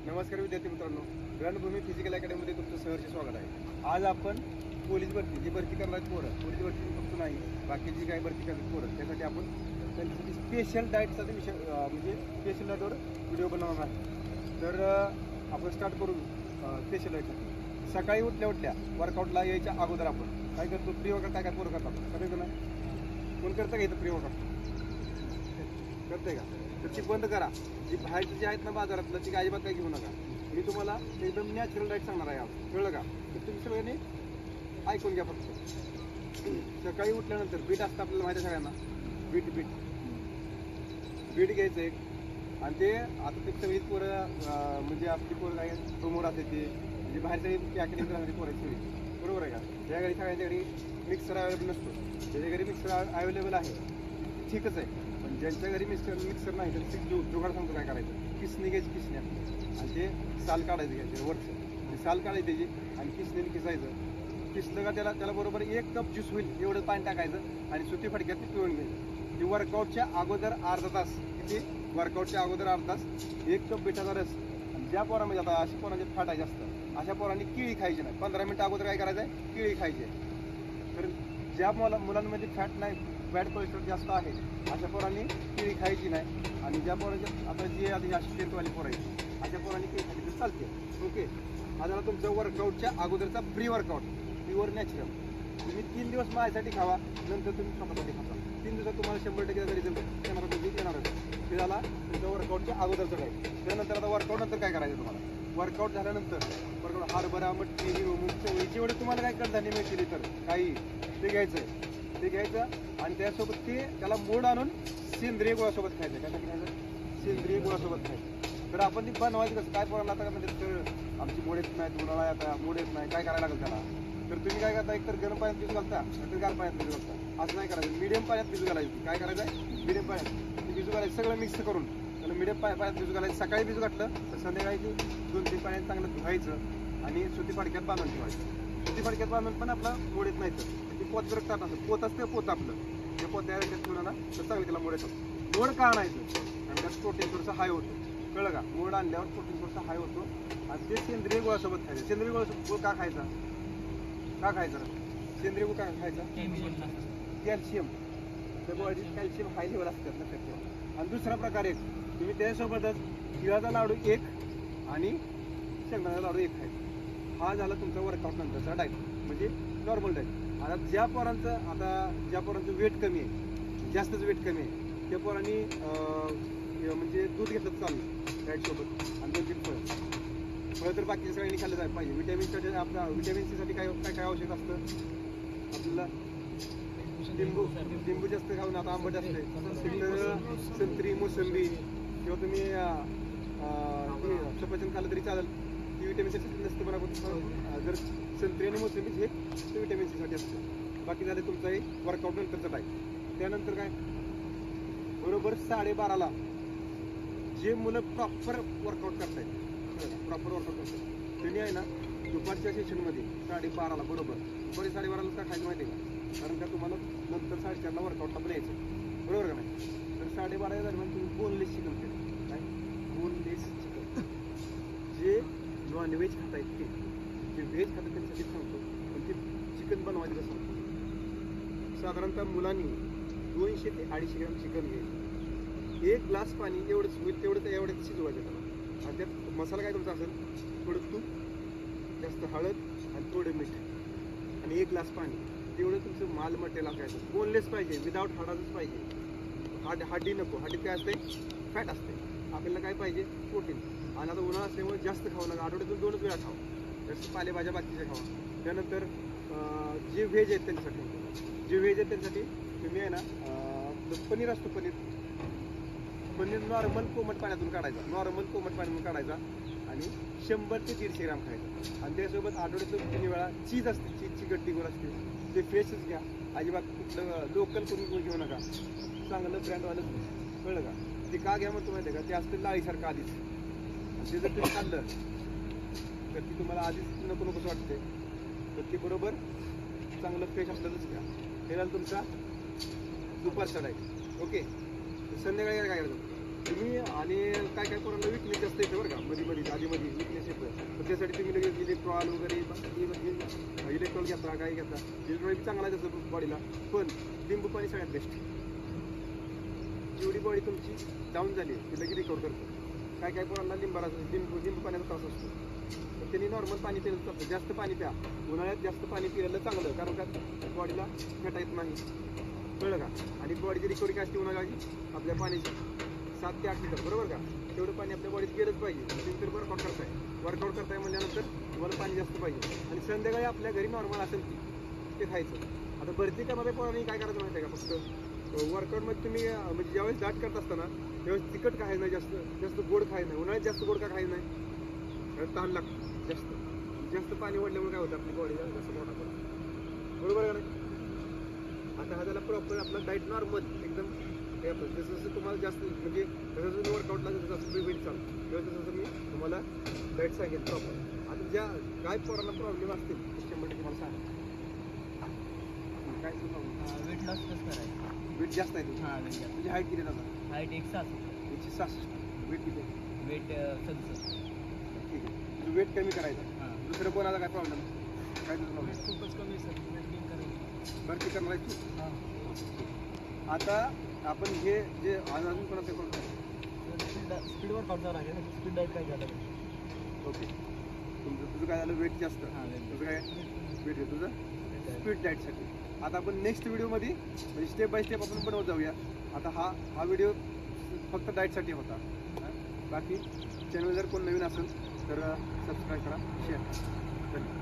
नमस्कार विद्यार्थी मित्रांनो, रणभूमी फिजिकल अकॅडमीमध्ये तुमचं सहर्ष स्वागत आहे. आज आपण पोलीस भरती जी भरती करणार पोरं, पोलीस भरती फक्त नाही बाकीची काही भरती करणार पोरं, त्यासाठी आपण त्यांच्यासाठी स्पेशल डाएटचा विषय म्हणजे स्पेशल डाएटवर व्हिडिओ बनवणार आहे. तर आपण स्टार्ट करू स्पेशल डाएटसाठी. सकाळी उठल्या वर्कआउटला यायच्या अगोदर आपण काय करतो, प्री वर्कआउट काय पोरं करतात, करायचं ना? कोण करतं का इथं प्री वर्कआउट? करते का? तर ती बंद करा. जी बाहेरची जी आहेत ना बाजारातलं ती अजिबात काही घेऊ नका. मी तुम्हाला एकदम नॅचरल डाएट सांगणार आहे आज, कळलं का? तर तुम्ही सगळ्यांनी ऐकून घ्या. फक्त सकाळी उठल्यानंतर बीट असतं आपल्याला माहिती आहे सगळ्यांना. बीट घ्यायचं एक. आणि ते आता ते सगळी पोरं म्हणजे आपली पोरं काय समोर असते ते म्हणजे बाहेरच्या पॅकेटिंग करणारी पोरं सगळी, बरोबर आहे का? त्या घरी सगळ्यांच्या घरी मिक्सर अवेलेबल नसतो. त्याच्या घरी मिक्सर अवेलेबल आहे ठीकच आहे, पण ज्यांच्या घरी मिक्सर नाही तर जुगाड सांगतो काय करायचं. किसणी घ्यायची, किसणी आणि ते साल काढायचं, घ्यायचं वरचं ते साल काढायची त्याची आणि किसणीने किसायचं. किसलं का त्याला बरोबर 1 कप ज्यूस होईल एवढं पाणी टाकायचं आणि सुती फडक्यात ते पिळून घ्यायचं. ती वर्कआउटच्या अगोदर अर्धा तास, किती वर्कआउटच्या अगोदर अर्धा तास 1 कप बिटाचा रस. आणि ज्या पोरांमध्ये आता अशा पोरांचे फॅट आहे जास्त, अशा पोरांनी केळी खायची नाही. 15 मिनिटं अगोदर काय करायचं आहे, केळी खायची आहे. तर ज्या मुलांमध्ये फॅट नाही, बॅड कोलेस्ट्रॉल जास्त आहे, अशा पोरांनी केळी खायची नाही. आणि ज्या पोरांचे आता जे आता स्ट्रेंथवाली पोरं आहेत अशा पोरांनी केळी खायची तर चालते. ओके. हा झाला तुमचं वर्कआउटच्या अगोदरचा प्री वर्कआउट, प्युअर नॅचरल. तुम्ही 3 दिवस माझ्यासाठी खावा, नंतर तुम्ही स्वतःसाठी खाता. 3 दिवसात तुम्हाला 100% रिझल्ट येणारच. ते झाला तुमच्या वर्कआउटच्या अगोदरचं काय. त्यानंतर आता वर्कआउट नंतर काय करायचं तुम्हाला. वर्कआउट झाल्यानंतर वर्कआउट हरभरा, मटकी, हिरवळ, चवळी जेवढे तुम्हाला काय कडधान्य मिळतील तर काही ते घ्यायचं आणि त्यासोबत त्याला मोड आणून सेंद्रिय गुळासोबत खायचं. त्यासाठी खायचं सेंद्रिय गुळासोबत खायचं. तर आपण ती बनवायचं कसं, काय पोरांना आता म्हणजे तर आमची मोड येत नाही, उन्हाळा आता मोड येत नाही, काय करायला लागेल त्याला. तर तुम्ही काय करता, एक तर गरम पाण्यात भिजू घालता नंतर गार पाण्यात भिजू घालता. असं नाही करायचं, मिडियम पाण्यात भिजू घालायची. काय करायचं आहे, मिडियम पाण्यात भिजू घालायचं, सगळं मिक्स करून त्याला मिडियम पाण्यात भिजू घालायचं. सकाळी भिजू घातलं तर संध्याकाळी 2-3 पाण्यात चांगलं धुवायचं आणि सुती फडक्यात बांधून ठेवायचं. सुती फडक्यात बांधून पण आपला मोड येत नाही. तर ती पोत टाकतात असं पोत असतं, पोत आपलं ते पोत्या ठेवलं ना तर चांगलं त्याला मोड येतात. मोड का आणायचं, आणि त्यात प्रोटीन थोडंसं हाय होतं, कळलं का? मोड आणल्यावर प्रोटीन थोडंसं हाय होतो. आणि ते सेंद्रिय गुळासोबत खायचं. सेंद्रिय गुळ का खायचा, सेंद्रिय गुळ का खायचा? कॅल्शियम. त्या बॉडीत कॅल्शियम हाय लेवल असतात ना त्याच्यावर. आणि दुसरा प्रकार एक, तुम्ही त्याच्यासोबतच तिळाचा लाडू 1 आणि शेंगदाण्याचा लाडू 1 खायचा. हा झाला तुमचा वर्कआउट नंतरचा डाएट, म्हणजे नॉर्मल डाएट. आता ज्या पोरांचं वेट कमी आहे, जास्तच वेट कमी आहे, त्या पोरांनी म्हणजे दूध घेतलं चालू डाएटसोबत आणि 2-3 फळं तर बाकीच्या सगळ्यांनी खाल्लं जायला पाहिजे. विटॅमिनसाठी आपला विटॅमिन सी साठी काय आवश्यक असतं आपल्याला, लिंबू जास्त खाऊन, आता आंबट असते तर संत्री, मोसंबी किंवा तुम्ही सफरचंद खाल्लं तरी चालेल. ती विटॅमिन सी नसतं बरोबर. जर संत्री आणि मोसंबी हे विटॅमिन सी साठी असतं. बाकी झाले तुमचं हे वर्कआउट नंतरचं डाएट. त्यानंतर काय, बरोबर 12:30ला जे मुलं प्रॉपर वर्कआउट करतायत त्यांनी आहे ना दुपारच्या सेशनमध्ये 12:30ला बरोबर, दुपारी 12:30ला का खायचं माहिती आहे का? कारण का तुम्हाला नंतर 4:30ला वर्कआउटला पण यायचं, बरोबर का नाही? तर 12:30 दरम्यान तुम्ही बोनलेस चिकन खायचं. काय बोनलेस चिकन? जे नॉनव्हेज खातायत ते, जे व्हेज खातात त्यांच्यासाठी सांगतो, पण ते चिकन बनवायचं कसं. साधारणतः मुलांनी 200 ते 250 ग्रॅम चिकन घ्यायचं. 1 ग्लास पाणी एवढंच होईल, तेवढं शिजवायचं त्याला. आणि त्यात मसाला काय तुमचा असेल, थोडं तूप, जास्त हळद आणि थोडं मीठ आणि 1 ग्लास पाणी, तेवढं तुमचं माल मटेरियल असायचं. बोनलेस पाहिजे, विदाऊट हाडाचंच पाहिजे. हड्डी नको. हड्डीत काय असते, फॅट असते. आपल्याला काय पाहिजे, प्रोटीन. आणि आता उन्हाळा असल्यामुळे जास्त खाऊ नका, आठवड्यातून 2च वेळा खावा. जास्त पालेभाज्या बाकीच्या खावा. त्यानंतर जे व्हेज आहेत त्यांच्यासाठी तुम्ही आहे ना पनीर असतो, पनीर नॉर्मल कोमट पाण्यातून काढायचा आणि 100 ते 150 ग्रॅम खायचं. आणि त्यासोबत आठवड्यातून 3 वेळा चीज असते, चीजची गड्डी गोल असते, ते फ्रेशच घ्या. अजिबात कुठलं लोकल करून घेऊ नका, चांगलं ब्रँडवालं, कळलं का? ते का घ्या म्हणतो माहिती आहे का, ते असतं लाळीसारखं आधीच. आणि ते जर तुम्ही खाल्लं तर ती तुम्हाला आधीच नकोच वाटते, तर ती बरोबर चांगलं फ्रेश असलंच घ्या. हे झालं तुमचा दुपारचा डाएट. ओके. संध्याकाळी काय करायचं तुम्ही. आणि काय पोरांना विकनेस जास्त येते बरं का, मध्ये आधीमध्ये त्यासाठी तुम्ही लगेच इलेक्ट्रॉल वगैरे इलेक्ट्रॉल घेता काय घेता. इलेक्ट्रॉल चांगला आहे तसं बॉडीला, पण लिंबू पाणी सगळ्यात बेस्ट. जेवढी बॉडी तुमची डाऊन झाली ती लगेच रिकवर करतो. काय काय पोरांना लिंबू पाण्याचा त्रास असतो, तर त्यांनी नॉर्मल पाणी पिलं चालतं. जास्त पाणी प्या, उन्हाळ्यात जास्त पाणी पिलेलं चांगलं, कारण का बॉडीला फेटा येत नाही, कळलं का. आणि बॉडीची रिकव्हरी काय असते उन्हाळ्याची आपल्या पाण्याची 7 ते 8 लिटर, बरोबर का. तेवढं पाणी आपल्या बॉडीत गेलंच पाहिजे. तुम्ही तर वर्कआउट करताय म्हणल्यानंतर तुम्हाला पाणी जास्त पाहिजे. आणि संध्याकाळी आपल्या घरी नॉर्मल असेल ते खायचं. आता भरती करणाऱ्या पोरांनी काय करायचं माहिती आहे का, फक्त वर्कआउटमध्ये तुम्ही म्हणजे ज्यावेळेस दाट करत असताना त्यावेळेस तिखट खायचं नाही, जास्त गोड खायचं नाही. उन्हाळ्यात जास्त गोड का खायचं नाही, ताण लागतो. जास्त पाणी ओढल्यामुळे काय होतं, आपली बॉडी जास्त मोठा पडतो, बरोबर का नाही. आता हा झाला प्रॉपर आपला डाएट नॉर्मल एकदम. हे आपण जसं जसं तुम्हाला जास्त म्हणजे जसं जसं वर्कआउटला जसं वेट चालू तेव्हा तसं मी तुम्हाला डाएट सांगेन प्रॉपर. आता ज्या काय पोरांना प्रॉब्लेम असतील 100% मला सांगा. काय प्रॉब्लेम? वेट लॉस कसं करायचं? वेट जास्त आहे तुझं? हां, वेट जास्त. म्हणजे हाईट किती दादा? हाईट 166. 166. वेट किती? वेट 67. ठीक आहे. तुझं वेट कमी करायचं. हां. दुसरं कोणाला काय प्रॉब्लेम? काय तुझं प्रॉब्लेम? खूपच कमी सर, वेट गेन करायचं. भरती करणार आहे तू? हां. आता आपण हे जे अजून कोणाचं करतो स्पीड वर्कआउट करावं लागेल, स्पीड डाएट काय झालं. ओके. तुझं काय झालं, वेट जास्त. हां, तुझं काय वेट आहे तुझं स्पीड डाएटसाठी. आता आपण नेक्स्ट व्हिडिओमध्ये म्हणजे स्टेप बाय स्टेप आपण बनवत जाऊया. आता हा व्हिडिओ फक्त डाएटसाठी होता. बाकी चॅनल जर कोण नवीन असेल तर सबस्क्राईब करा, शेअर करा. धन्यवाद.